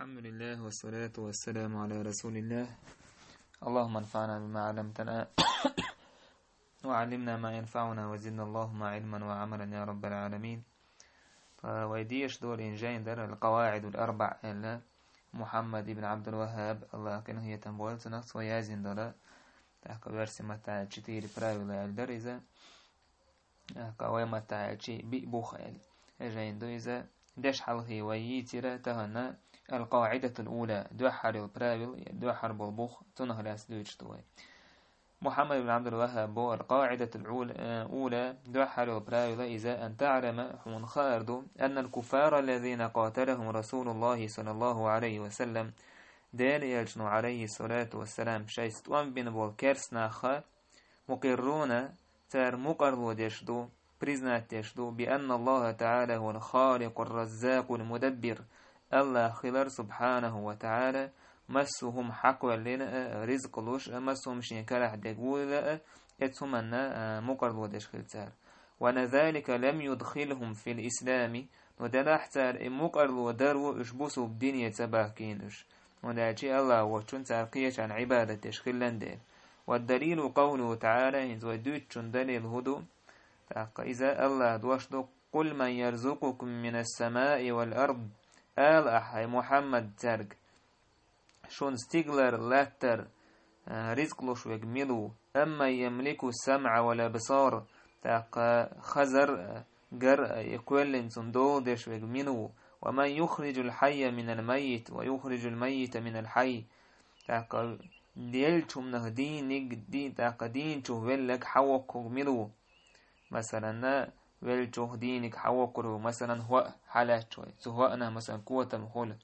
الحمد لله والصلاة والسلام على رسول الله. اللهم انفعنا بما علمتنا وعلمنا ما ينفعنا وزدنا اللهم علما وعملا يا رب العالمين. ويديش دور إنجين در القواعد الأربع إلا محمد بن عبد الوهاب الله كأنه هي تنبول تنقص ويازن در تحقى برسمة تشتير براولا الدر إذا قوامة تشي بيبوخ إجين دو إذا دش حلقي ويتيرا تهنا القاعدة الأولى دوحر البراويل دوحر بالبوخ تنهلاس دوشتوي محمد بن عبد الوهاب بو القاعدة الأولى دوحر البراويل إذا أن تعلم حون خاردو أن الكفار الذين قاتلهم رسول الله صلى الله عليه وسلم دال يلجنوا عليه الصلاة والسلام شيست وان بن بول كرسناخا مقرون تار مقرلو ديشدو признать تشدو بأن الله تعالى هو الخالق الرزاق المدبر الله خلال سبحانه وتعالى مسهم حقوا لنا رزق لوش مسهم شنكرح دقول اتهم أن مقرد ودش خلتار ونذلك لم يدخلهم في الإسلام ودلحتار مقرد ودرو اشبسوا بدنيا تباكينش ودعجي الله وشن تارقيش عن عبادة تشخل لندين والدليل قوله تعالى إذ ودوتشن دليل هدو إذا الله دوشدو قل من يرزقكم من السماء والأرض آل أحي محمد ترق شون ستيغلر لاتر رزق لوش ويجملو أما يملك السمع والأبصار تاق خزر جر يكولن صندول دش ويجملو ومن يخرج الحي من الميت ويخرج الميت من الحي تاق ديلتم نهدينك دي تاق دين تهولك حوق ويجملو مثلا ولجه دينك حوقره مثلا هو حالات شوي سواء مثلا قوة مخولة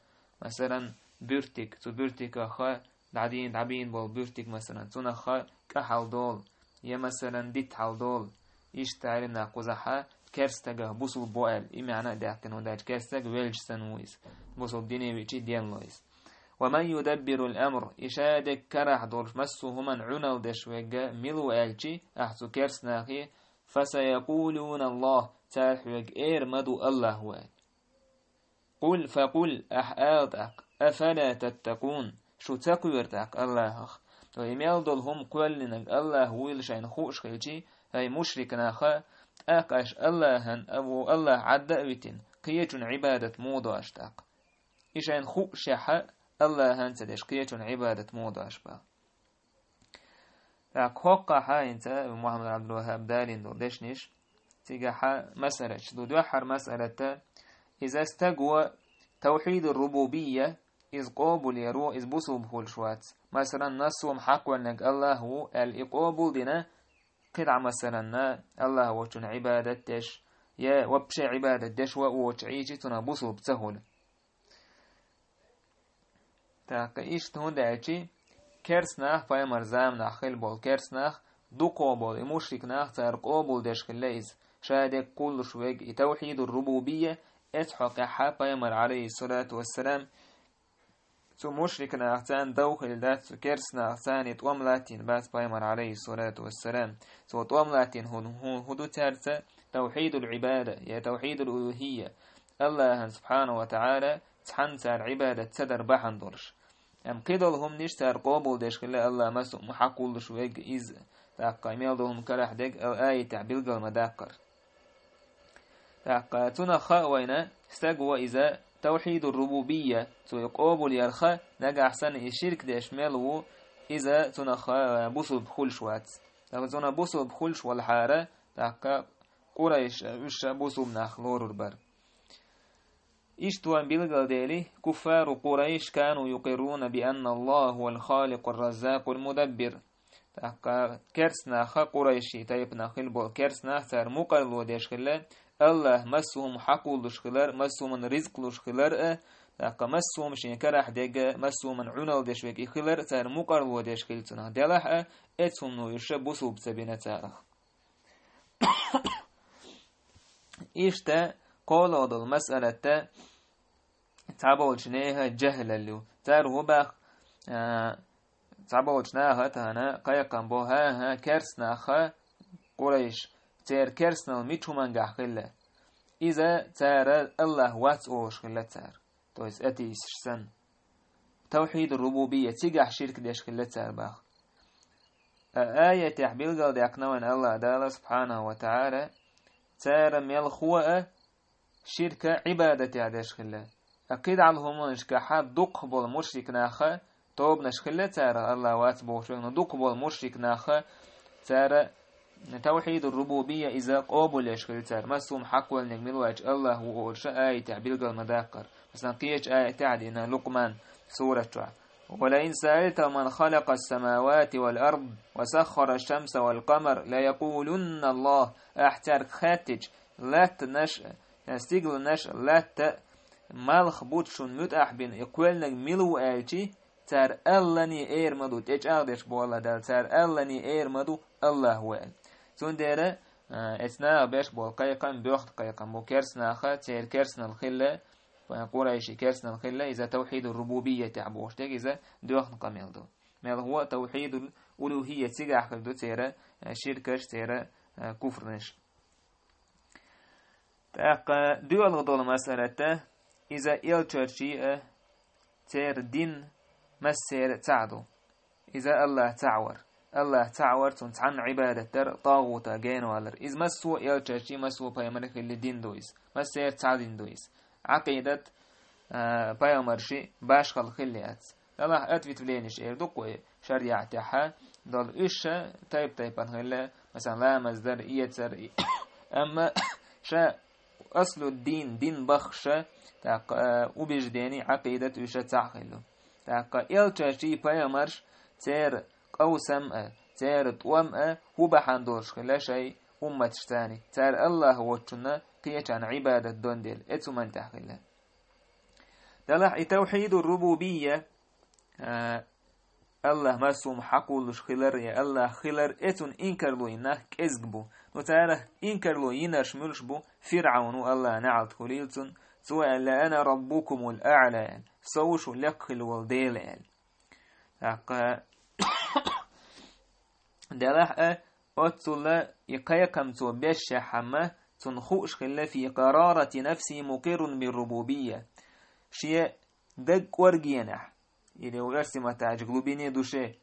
مثلا بيرتك بيرتك خا دعبين بول بيرتك مثلا تنا خا كحل دول يا مثلا ديت حل دول إيش تعلمنا قزحة كرستجه بوصل بوال إمعنى ده كانوا ده كرستج ولج سنويس بوصل ديني بيجي دين لويس ومن يدبر الأمر إشادك كرح دول مسه من عنل دشوجة ملو ألجي أحسو كرسناخي فسيقولون الله تارحوك إير مدو الله هو قل فقل أحآتك أفلا تتقون شو تقويرتك الله أخ ويميل دولهم قولنك الله ويلشين خوش خيجي هاي مشركنا خا أقاش اللهن أبو الله عدأوتين قيتون عبادة موضوع أشتاق إشين خوش حق اللهن تدش قيتون عبادة موضوع أشبا حقا حا انت محمد عبد الوهاب دالين دو دشنش تيجا حا مسألة دو دوحر مسألة إذا استقوى توحيد الربوبية إذ قابل يرو إذ بصوب هول شوات مثلا نصوم حق وانك الله هو الإقابل دينا قطع مثلا الله وشن عبادة دش يا وبش عبادة دش ووشعيجي تنا بصوب سهول تاقا إيش تهون داعشي كرسناخ فايمر زامنا خيل بول كرسناخ دو قابل مشركناخ تار قابل دش خليز شادك كل شويق توحيد الربوبية اتحق حا عليه الصلاة والسلام تو مشركناخ تان دوخل دات كرسناخ تان يتوام لاتين بات بايمر عليه الصلاة والسلام تو توام لاتين هدو تارتا توحيد العبادة يا توحيد الألوهية الله سبحانه وتعالى تحنتار عبادة تدر بحن درش ام قيدلهم نشتر قابل دش خلا الله مسو محقول شويق إز تاقا يميلدهم كرح دق أو آية تعبيل المداقر تاقا تنخا وينا استقوى إذا توحيد الربوبية تو قابل يرخا نقع أحسن الشرك دش ميلو إذا تنخا بوصل بخل شوات تاقا تنا بوصل بخل شو الحارة تاقا قريش وش بوصل ناخلور البر إشتوان بلغل ديلي كفار قريش كانوا يقرون بأن الله هو الخالق الرزاق المدبر تحقا كرسنا خا قريشي تايبنا خلبو كرسنا تار مقرلو ديش خلال الله مسهم حقول دش خلال مسهم رزق دش خلال تحقا مسهم شنكرح ديگا مسهم عنال ديش ويك خلال تار مقرلو ديش خلتنا دلح اتهم نو يشبو سوب سبينة تارخ إشتا قولوا دل مسألة تعبول شنيها جهل اللي تارو باخ تعبول شناها تهنا قيقن بوها كرسنا خا قريش تير كرسنا الميتو من قحقلة إذا تار الله وات أوش خلة تار تويس أتيس سن توحيد الربوبية تيجح شرك ديش خلت سارباخ آية تحبيل قال ديقنوان الله دالا سبحانه وتعالى تار ملخوة شركة عبادة عدش خلة أكيد على همونش كحد دقبل مشرك ناخا توب نشخلة تار الله واتبو شوين دقبل مشرك ناخا تار توحيد الربوبية إذا قابل يشخل تار مسوم حق والنجمل واج الله هو أرشاء آية تعبيل قال مداقر مثلا قيش آية تعدي إنها لقمان سورة ولئن سألت من خلق السماوات والأرض وسخر الشمس والقمر ليقولن الله أحتر خاتج لا تنشأ يستيقل نشأ لا ت مالخ بوتشون متأح بين إقوالنا ملو آلتي تار ألني إير مدو تيج أغدش بوالله دال تار ألني إير مدو الله هو سون ديرا إثناء بيش بول قيقا بيوخت قيقا بو كرسنا خا تير كرسنا الخلة قريشي كرسنا الخلة إذا توحيد الربوبية تعبوش تيك إذا دوخن قميل دو ميل هو توحيد الألوهية تيجا أحكال دو تيرا شركش تيرا كفرنش تاق دول غدول مسألة إذا إلتشرشي تير دين مسير تعدو إذا الله تعور تنتعن عبادة تر طاغوتا جين والر إذ مسو إلتشرشي مسو بيامرك اللي دين دويس مسير تعدين دويس عقيدة بيامرشي باش خليات الله أتفت فلينش إردوكو شريعة تحا دول إيشا تايب هلا مثلا لا مصدر إيتر أما شا أصل الدين دين بخشة تاق وبجداني عقيدة إيشا تعخلو تاق إلتشرشي بيامرش تير قوسم تير طوام هو بحندورش خلا شيء تشتاني تير الله وچنا قيتان عبادة دونديل اتو من تحقيلا دلح توحيد الربوبية الله مسوم حقولش خلر يا الله خلر اتون انكرلو ينه كزغبو نتاره انكرلو ينرش ملشبو فرعون الله نعلت خليلتون سواء لا انا ربكم الاعلى سوش لقل والديل دلح اتول يقيقم تو بشحمه تنخوش خلا في قرارة نفسي مقر بالربوبية شيء دق ورقينح إلي وغرسي تعجقلو بيني دوشي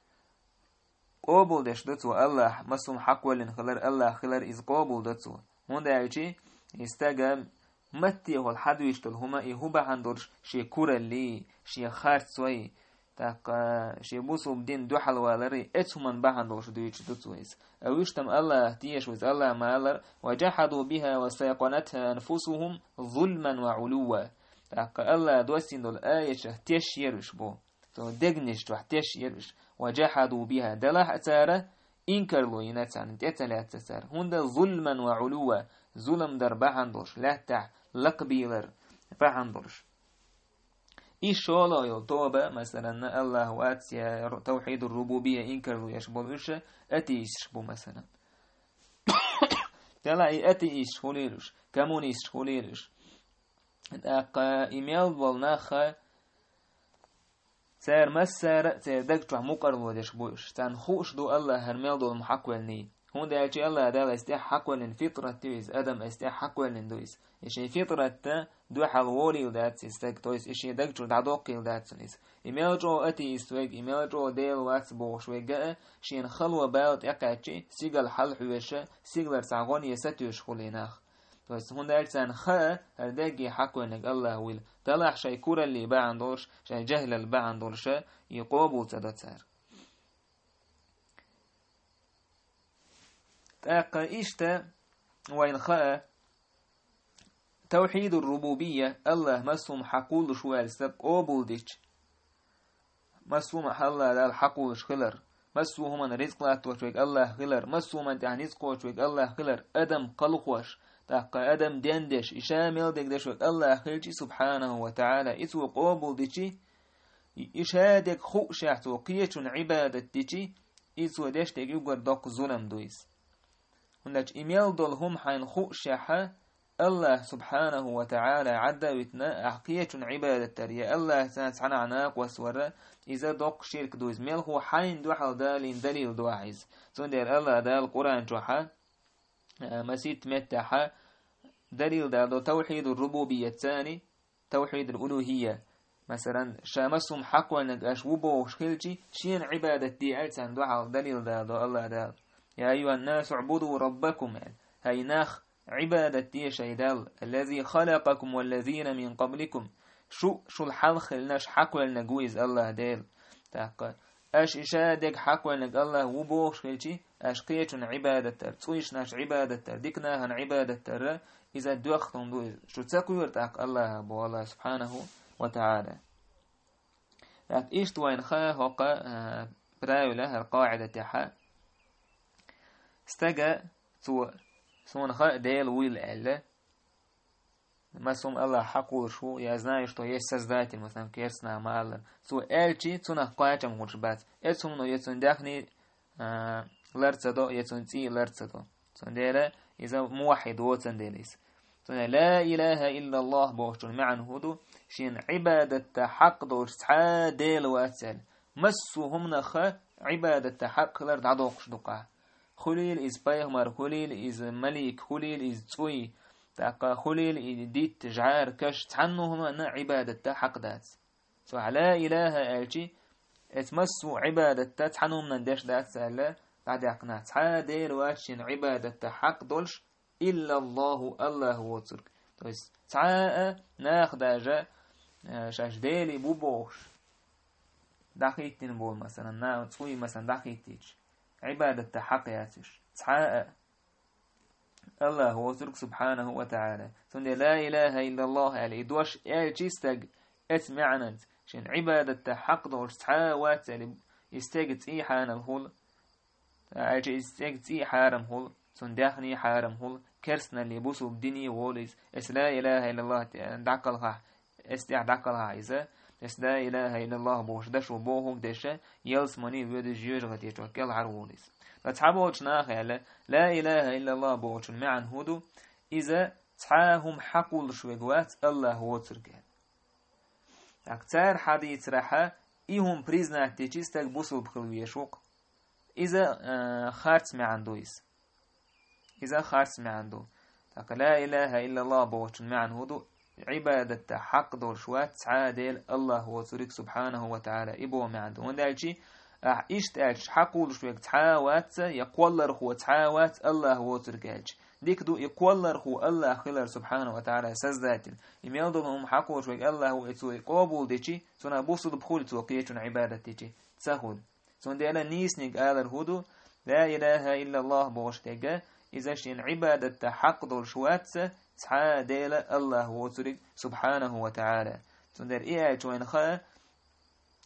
قابل دش دتو الله مسوم حق ولن خلر الله خلر إذ قابل دتو هون دايجي يستقام متي هو الحدو يشتل هما إيهو بحندرش شي كورا لي شي خارت سوي تاق شي بوسو بدين دو حلوالري اتهمن بحندرش دو يشتدتو إيس أو يشتم الله تيش ويز الله مالر وجحدوا بها وسيقنتها أنفسهم ظلما وعلوا تاق الله دوستين دول آية تيش يرش بو تو دقنش تو تيش يرش وجحدوا بها دلح تارة إنكرلو ينتان تتلات تار هند ظلما وعلوا ظلم در بحندرش لا تع لقبيلر بحندرش إيش شالا يلطوبة مثلا الله واتيا توحيد الربوبية إنكرلو يشبه إيش أتي يشبه مثلا تلا أتي إيش خليلش كمون إيش خليلش أقا إيميل والناخا سير مسار سير دكتور مقرلو يشبه إيش تنخوش دو الله هرميل دو المحقولني هون ده يجي الله ده استيح حقولن فطرة تويس أدم استيح حقولن دويس إيش فطرة دو حلولي ودات استيق تويس إيش دكتور دعوقي ودات سنيس إيميل جو أتي استويق إيميل جو ديل واتس بوش وجاء شين خلوة باوت يقعدشي سيجل حل حوشة سيجلر تعغون يستيوش خليناخ تويس هون ده يجي خا هرداجي حقولنك الله ويل طلع شي كورا اللي باعندورش شي جهل اللي باعندورش يقوبو تدتسار تاق إشتا وين خاء توحيد الربوبية الله مسوم حقول شوال سب قابل ديش مسوم حلا دال حقول خلر مسوم من رزق لا توشوك الله خلر مسوم من تعنيز قوشوك الله خلر أدم قلقوش تاق أدم دندش إشامل دكدشوك الله خلجي سبحانه وتعالى إسو قابل ديشي إشادك خوشحتو قيش عبادة ديشي إسو ديش تيجيوغر دوك ظلم دويس هناك إيميل دول هم حين خوشحة الله سبحانه وتعالى عدا ويتنا أحقية عبادة تريا الله سنة عناق وسورة إذا دوق شرك دوز ميل هو حين دوحل دالين دليل دواعز سندر الله دال القرآن جوحة مسيت متحة دليل دال توحيد الربوبية الثاني توحيد الألوهية مثلا شامسهم حقوا نقاش وبو شخلتي شين عبادة دي ألسان دعا دليل دا الله دا يا أيها الناس اعبدوا ربكم يعني هاي ناخ عبادة دي شيدال الذي خلقكم والذين من قبلكم شو الحلخ الناش حقوا نقويز الله ديل تاقا أش إشادك حقوا نق الله وبو شخلتي أش قيتون عبادة تر تويش ناش عبادة تر ديكنا هن عبادة تر إذا دوختم دو شو تساكوير تاق الله بو الله سبحانه وتعالى لكن إيش وين خا هقا برايو له القاعدة تاعها استجا تو سون خا ديل ويل ألا ما سوم الله حقول شو يا زناي شو يسزداتي مثلا كيرسنا مال تو ألشي تونا قاعدة مجبات أتوم نو يتون داخني لرتصدو يتون تي لرتصدو تون ديلا إذا موحد وتن ديليس لا إله إلا الله بوشتون معن هدو شين عبادة حق دوش ديل واتسال مسوهم نخ عبادة حق لرد عدوقش دقا خليل إز بايغمر خليل إز مليك خليل إز تسوي تاقا خليل إز ديت جعار كش تعنوهم أن عبادة حق دات سو لا إله ألشي اتمسوا عبادة تعنوهم ندش دات سألا بعد يقنع ديل واتشين عبادة حق دولش إلا الله وترك تويس تعاء ناخ داجا شاش ديلي بوبوش دقيقتين بول مثلا نا تسوي مثلا دقيقتيش عبادة حق ياتش تعاء الله وترك سبحانه وتعالى ثم لا إله إلا الله عليه دوش الجيستق اتمعنت شن عبادة حق دوش تعاء واتسالي يستقت إي حان الهول يستقت إي حارم هول صندخني حارم هول كرسنا اللي بوسو بدني ووليس اس لا إله إلا الله دعقلها دعقلها إذا اس لا إله إلا الله بوش دش وبوهوك دشة يلس مني بيد جيوج غتي توكل عروليس فتحبوش ناخي لا إله إلا الله بوش معن هدو إذا تحاهم حقول شويقوات الله هو تركه أكتر حديث رحا إيهم بريزنا تيجيستك بوسو بخلوية شوق إذا خارت معن دويس إذا خارس ما عنده لا إله إلا الله بوشن معن هدو عبادة حق دور شوات عادل الله هو تريك سبحانه وتعالى إبو ما عنده وندالشي إشتاش حقول شويك تعاوات يقولر هو تعاوات الله هو تركالش ديك دو يقولر هو الله خلال سبحانه وتعالى سزداتل يميلدونهم حقول شويك الله هو يتوي قابل ديشي سنا بوصد بخول توقيتون عبادة ديشي تسهل سن ديالا نيسنيك آلر هدو لا إله إلا الله بوشتاقه إذا شين عبادة حق دول شوات تعادل الله وترك سبحانه وتعالى تندر إيه جوين خا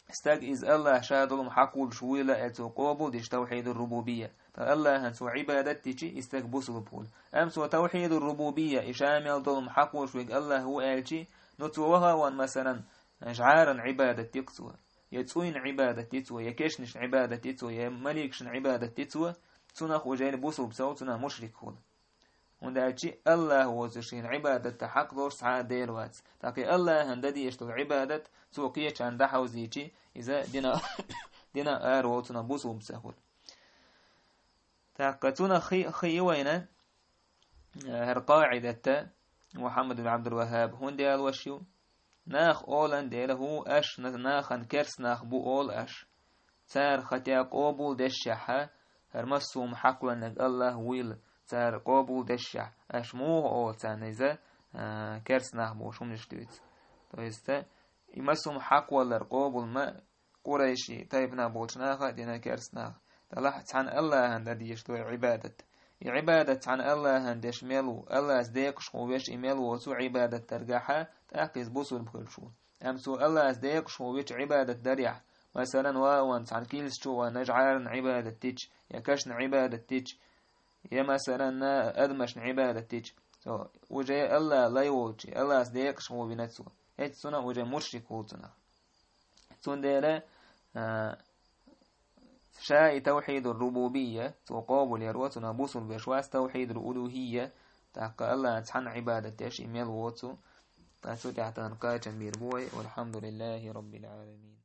استاق إز الله شادلهم حقول شويلة اتقوبو ديش توحيد الربوبية فالله هنسو عبادة تيجي استاق بوصل بول أمسو توحيد الربوبية إشامل دلهم حقول شويق الله هو آلشي نتوها وان مثلا جعارا عبادة تقصوها يتسوين عبادة تتوى يكشنش عبادة تتوى يمليكشن عبادة تتوى تنخ وجاين بوصل بسو تنخ مشرك هو وندالشي الله هو تشين عبادة حق دور سعاد ديلوات تاكي الله هنددي يشتغل عبادة توقيتش عن دحو زيجي إذا دينا آرو تنخ بوصل بسهول تاكي تنخ خيوين هالقاعدة محمد بن عبد الوهاب هون ديال وشيو ناخ أولان ديله أش ناخن كرس ناخ بو أول أش تار ختيا قابل دشحة هرمسوم حقل أنك الله ويل تار قابل دشح أش موه أول تانيزة كرس ناخ بو شو نشتويت تويستا يمسوم حقل قابل ما قريشي تايبنا بولش ناخ دينا كرس ناخ تلاحظ عن الله هندي يشتوي عبادة عبادة عن الله هندش ميلو الله ازديقش ويش إيميلو وسو عبادة ترجحها تأكيز بوصل بكل شو أمسو الله ازديقش ويش عبادة دريح مثلا وان عن كيلس شو ونجعل عبادة تيج يكشن عبادة تيج يا مثلا أدمش عبادة تيج وجه الله لا يوجي الله ازديقش هو بنفسه هيك سنة وجه مشرك وتنا سندلا شاء توحيد الربوبية تقابل يروتنا بوصل بشواس توحيد الألوهية تحقق الله عن عبادة تيش إيميل ووتو تاسو تحت نقاش بيربوي والحمد لله رب العالمين.